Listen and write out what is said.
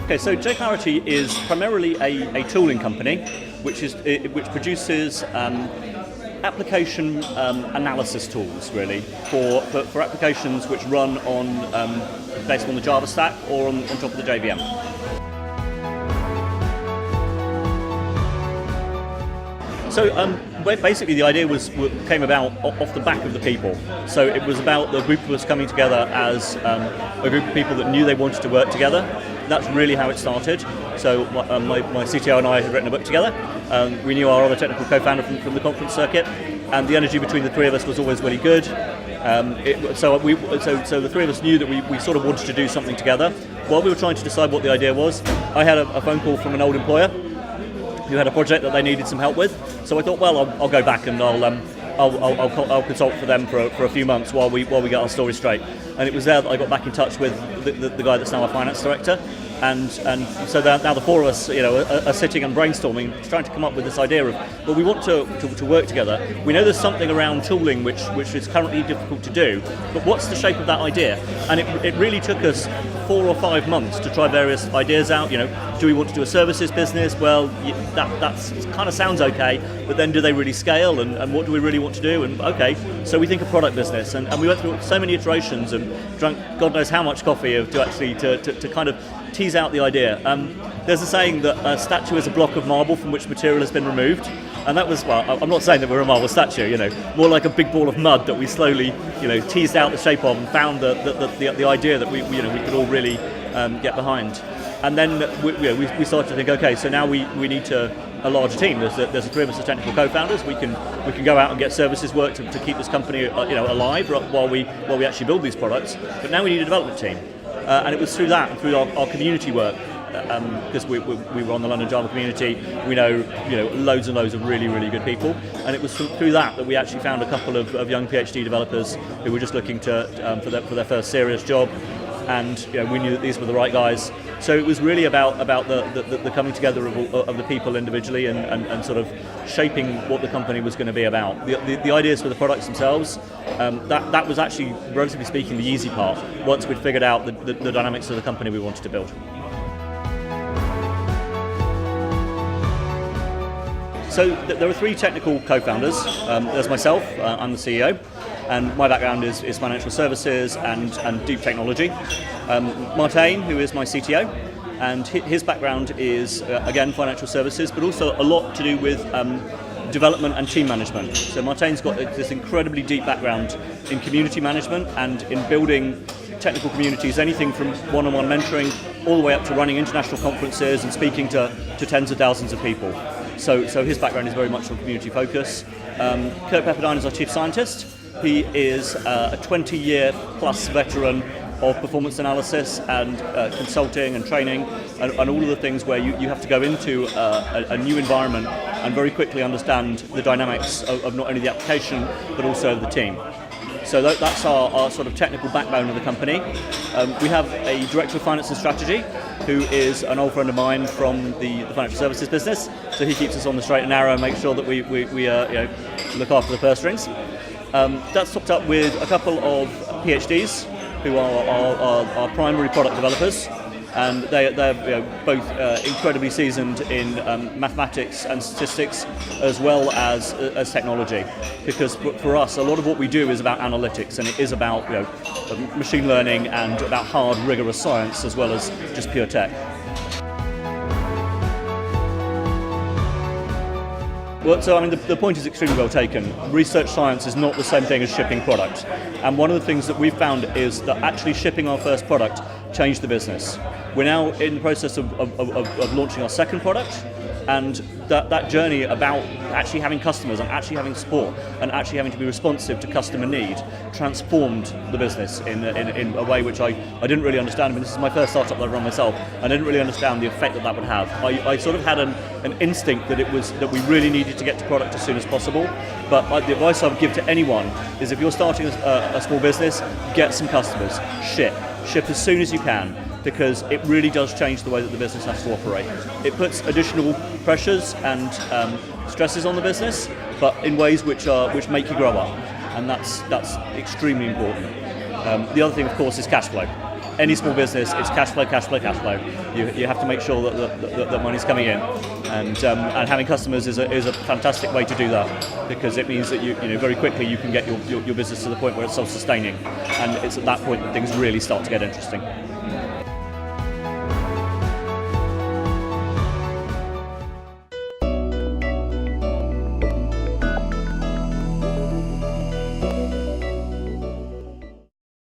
Okay, so jClarity is primarily a tooling company, which produces application analysis tools, really, for applications which run on based on the Java stack or on top of the JVM. So basically the idea came about off the back of the people. So it was about the group of us coming together as a group of people that knew they wanted to work together. That's really how it started. So my CTO and I had written a book together. We knew our other technical co-founder from the conference circuit, and the energy between the three of us was always really good. So the three of us knew that we sort of wanted to do something together. While we were trying to decide what the idea was, I had a phone call from an old employer who had a project that they needed some help with. So I thought, well, I'll go back and I'll consult for them for a few months while we get our story straight. And it was there that I got back in touch with the guy that's now our finance director. And so now the four of us, are sitting and brainstorming, trying to come up with this idea of, well, we want to work together. We know there's something around tooling which is currently difficult to do, but what's the shape of that idea? And it really took us 4 or 5 months to try various ideas out. Do we want to do a services business? Well, that's kind of sounds okay, but then do they really scale? And what do we really want to do? And okay, so we think a product business, and we went through so many iterations and drank God knows how much coffee to kind of tease out the idea. There's a saying that a statue is a block of marble from which material has been removed, and that was, well, I'm not saying that we're a marble statue, more like a big ball of mud that we slowly, teased out the shape of and found the idea that we could all really get behind. And then we started to think, okay, so now we need a larger team. There's a three of us as technical co-founders. We can go out and get services work to keep this company alive while we actually build these products. But now we need a development team. And it was through that, through our community work, because we were on the London Java community. We know loads and loads of really, really good people, and it was through that we actually found a couple of young PhD developers who were just looking for their first serious job, and we knew that these were the right guys. So it was really about the coming together of the people individually and sort of shaping what the company was going to be about. The ideas for the products themselves, that was actually, relatively speaking, the easy part, once we'd figured out the dynamics of the company we wanted to build. So there are 3 technical co-founders. There's myself, I'm the CEO, and my background is financial services and deep technology. Martin, who is my CTO, and his background is, again, financial services, but also a lot to do with development and team management. So Martin's got this incredibly deep background in community management and in building technical communities, anything from one-on-one mentoring all the way up to running international conferences and speaking to tens of thousands of people. So his background is very much on community focus. Kirk Pepperdine is our chief scientist. He is a 20-year plus veteran of performance analysis and consulting and training and all of the things where you have to go into a new environment and very quickly understand the dynamics of not only the application but also the team. So that's our sort of technical backbone of the company. We have a director of finance and strategy who is an old friend of mine from the financial services business. So he keeps us on the straight and narrow and makes sure that we look after the purse strings. That's topped up with a couple of PhDs who are our primary product developers, and they're both incredibly seasoned in mathematics and statistics as well as technology, because for us a lot of what we do is about analytics, and it is about machine learning and about hard rigorous science as well as just pure tech. Well, so the point is extremely well taken. Research science is not the same thing as shipping product. And one of the things that we've found is that actually shipping our first product changed the business. We're now in the process of launching our second product, and that journey about actually having customers and actually having support and actually having to be responsive to customer need transformed the business in a way which I didn't really understand. I mean, this is my first startup that I run myself. I didn't really understand the effect that would have. I sort of had an instinct that we really needed to get to product as soon as possible. But the advice I would give to anyone is, if you're starting a small business, get some customers, ship as soon as you can, because it really does change the way that the business has to operate. It puts additional pressures and stresses on the business, but in ways which make you grow up, and that's extremely important. The other thing, of course, is cash flow. any small business, it's cash flow, cash flow, cash flow. You have to make sure that money's coming in, and having customers is a fantastic way to do that, because it means that you very quickly you can get your business to the point where it's self-sustaining, and it's at that point that things really start to get interesting.